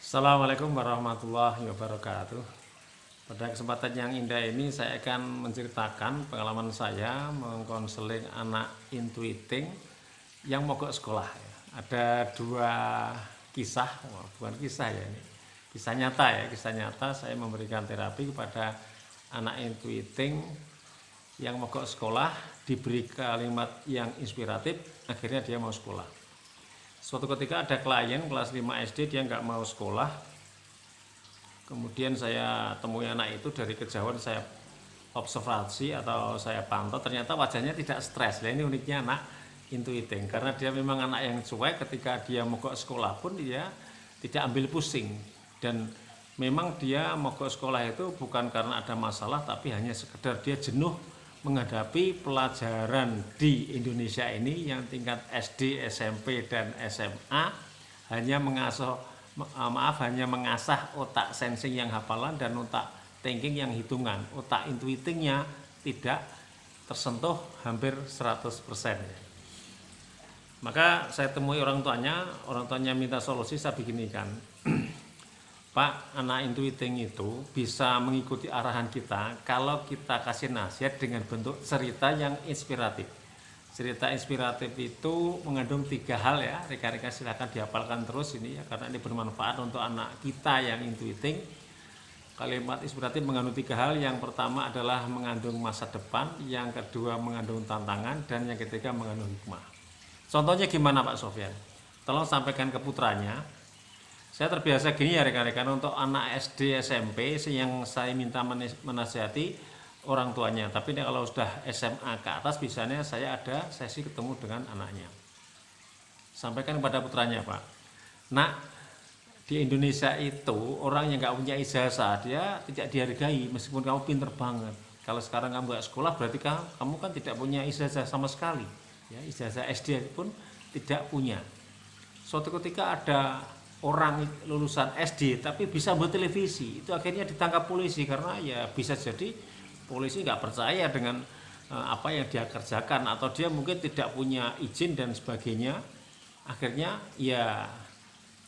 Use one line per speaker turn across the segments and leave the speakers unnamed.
Assalamualaikum warahmatullahi wabarakatuh. Pada kesempatan yang indah ini saya akan menceritakan pengalaman saya mengkonseling anak intuiting yang mogok sekolah. Ada dua kisah, bukan kisah ya ini, kisah nyata ya, kisah nyata saya memberikan terapi kepada anak intuiting yang mogok sekolah, diberi kalimat yang inspiratif, akhirnya dia mau sekolah. Suatu ketika ada klien kelas 5 SD, dia nggak mau sekolah. Kemudian saya temui anak itu, dari kejauhan saya observasi atau saya pantau, ternyata wajahnya tidak stres. Nah, ini uniknya anak intuiting, karena dia memang anak yang cuek. Ketika dia mogok sekolah pun dia tidak ambil pusing. Dan memang dia mogok sekolah itu bukan karena ada masalah, tapi hanya sekedar dia jenuh menghadapi pelajaran di Indonesia ini yang tingkat SD, SMP, dan SMA hanya hanya mengasah otak sensing yang hafalan dan otak thinking yang hitungan. Otak intuitingnya tidak tersentuh hampir 100%. Maka saya temui orang tuanya minta solusi. Saya beginikan, Pak, anak intuiting itu bisa mengikuti arahan kita kalau kita kasih nasihat dengan bentuk cerita yang inspiratif. Cerita inspiratif itu mengandung 3 hal ya, rekan-rekan silahkan dihafalkan terus ini ya, karena ini bermanfaat untuk anak kita yang intuiting. Kalimat inspiratif mengandung 3 hal. Yang pertama adalah mengandung masa depan, yang kedua mengandung tantangan, dan yang ketiga mengandung hikmah. Contohnya gimana Pak Sofyan? Tolong sampaikan ke putranya. Saya terbiasa gini ya rekan-rekan, untuk anak SD, SMP yang saya minta menasihati orang tuanya. Tapi kalau sudah SMA ke atas, biasanya saya ada sesi ketemu dengan anaknya. Sampaikan kepada putranya, Pak, nak, di Indonesia itu orang yang nggak punya ijazah dia tidak dihargai meskipun kamu pinter banget. Kalau sekarang kamu nggak sekolah berarti kamu kan tidak punya ijazah sama sekali. Ya, ijazah SD pun tidak punya. Suatu ketika ada orang lulusan SD tapi bisa buat televisi, itu akhirnya ditangkap polisi karena ya bisa jadi polisi nggak percaya dengan apa yang dia kerjakan, atau dia mungkin tidak punya izin dan sebagainya. Akhirnya ya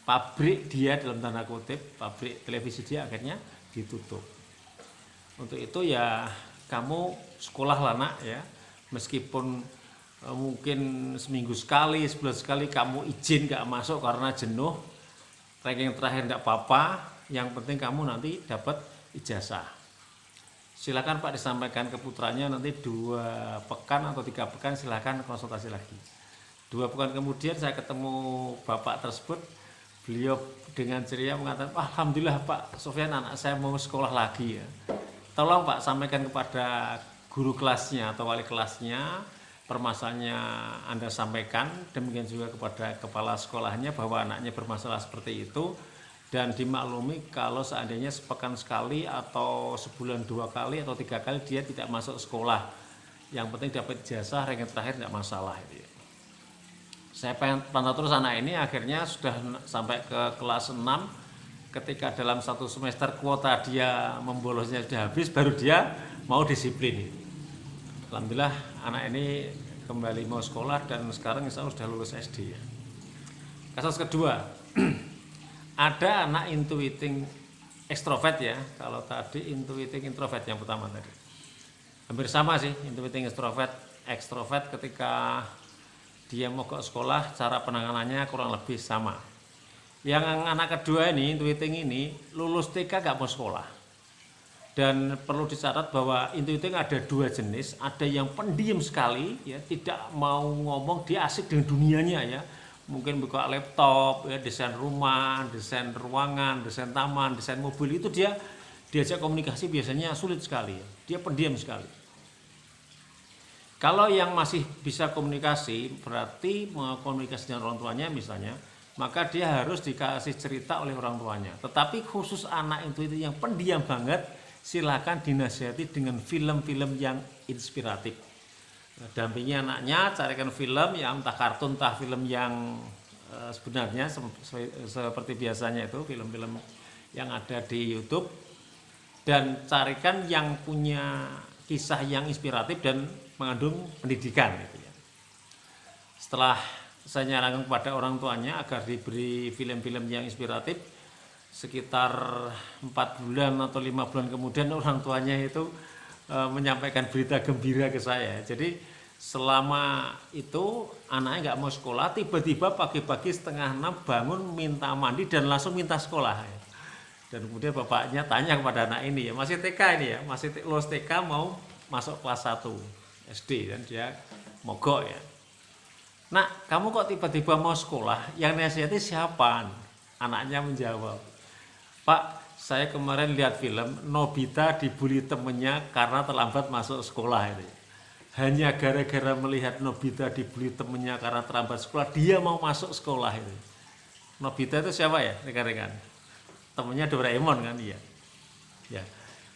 pabrik dia, dalam tanda kutip, pabrik televisi dia akhirnya ditutup. Untuk itu ya kamu sekolah lah nak ya, meskipun mungkin seminggu sekali, sebulan sekali kamu izin nggak masuk karena jenuh, ranking terakhir tidak apa-apa, yang penting kamu nanti dapat ijazah. Silakan Pak disampaikan ke putranya, nanti 2 pekan atau 3 pekan silakan konsultasi lagi. 2 pekan kemudian saya ketemu bapak tersebut, beliau dengan ceria mengatakan, alhamdulillah Pak Sofyan, anak saya mau sekolah lagi ya. Tolong Pak sampaikan kepada guru kelasnya atau wali kelasnya, permasalahannya Anda sampaikan, demikian juga kepada kepala sekolahnya bahwa anaknya bermasalah seperti itu, dan dimaklumi kalau seandainya sepekan sekali atau sebulan 2 kali atau 3 kali dia tidak masuk sekolah, yang penting dapat ijazah, ranking terakhir tidak masalah. Saya pantau terus anak ini, akhirnya sudah sampai ke kelas 6. Ketika dalam 1 semester kuota dia membolosnya sudah habis, baru dia mau disiplin. Alhamdulillah anak ini kembali mau sekolah dan sekarang insya Allah sudah lulus SD ya. Kasus kedua, ada anak intuiting ekstrovert ya. Kalau tadi intuiting introvert yang pertama tadi, hampir sama sih, intuiting ekstrovert ketika dia mogok sekolah, cara penanganannya kurang lebih sama. Yang anak kedua ini, intuiting ini, lulus TK gak mau sekolah. Dan perlu dicatat bahwa intuiting ada 2 jenis. Ada yang pendiam sekali ya, tidak mau ngomong, dia asik dengan dunianya ya, mungkin buka laptop ya, desain rumah, desain ruangan, desain taman, desain mobil, itu dia diajak komunikasi biasanya sulit sekali ya. Dia pendiam sekali. Kalau yang masih bisa komunikasi, berarti komunikasi dengan orang tuanya misalnya, maka dia harus dikasih cerita oleh orang tuanya. Tetapi khusus anak intuiting yang pendiam banget, silakan dinasihati dengan film-film yang inspiratif. Dampingi anaknya, carikan film yang entah kartun, entah film yang sebenarnya seperti biasanya itu film-film yang ada di YouTube, dan carikan yang punya kisah yang inspiratif dan mengandung pendidikan gitu ya. Setelah saya nyarankan kepada orang tuanya agar diberi film-film yang inspiratif, sekitar 4 bulan atau 5 bulan kemudian orang tuanya itu menyampaikan berita gembira ke saya. Jadi selama itu anaknya nggak mau sekolah, tiba-tiba pagi-pagi setengah 6 bangun minta mandi dan langsung minta sekolah. Dan kemudian bapaknya tanya kepada anak ini, ya masih TK ini ya, masih lulus TK mau masuk kelas 1 SD, dan dia mogok ya. Nak, kamu kok tiba-tiba mau sekolah? Yang nasihati siapa? Anaknya menjawab, Pak, saya kemarin lihat film Nobita dibully temennya karena terlambat masuk sekolah ini. Hanya gara-gara melihat Nobita dibully temennya karena terlambat sekolah, dia mau masuk sekolah ini. Nobita itu siapa ya, rekan-rekan? Temennya Doraemon kan, iya. Ya,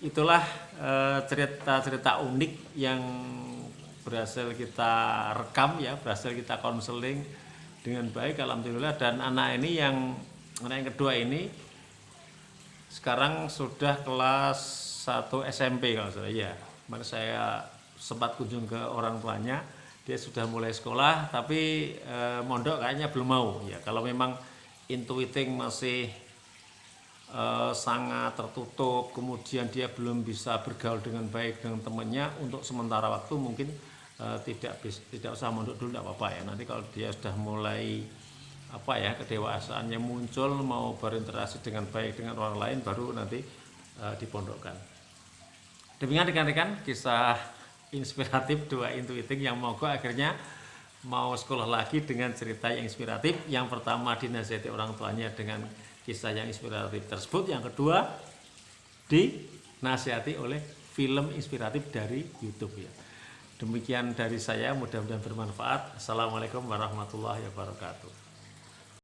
itulah cerita-cerita unik yang berhasil kita rekam ya, berhasil kita konseling dengan baik, alhamdulillah. Dan anak yang kedua ini sekarang sudah kelas 1 SMP kalau salah ya. Kemarin saya sempat kunjung ke orang tuanya, dia sudah mulai sekolah, tapi mondok kayaknya belum mau ya. Kalau memang intuiting masih sangat tertutup, kemudian dia belum bisa bergaul dengan baik dengan temannya, untuk sementara waktu mungkin tidak usah mondok dulu, tidak apa-apa ya. Nanti kalau dia sudah mulai kedewasaannya muncul, mau berinteraksi dengan baik dengan orang lain, baru nanti dipondokkan. Demikian rekan-rekan kisah inspiratif dua intuiting yang mogok akhirnya mau sekolah lagi dengan cerita yang inspiratif. Yang pertama dinasihati orang tuanya dengan kisah yang inspiratif tersebut, yang kedua dinasihati oleh film inspiratif dari YouTube ya. Demikian dari saya, mudah-mudahan bermanfaat. Assalamualaikum warahmatullahi wabarakatuh.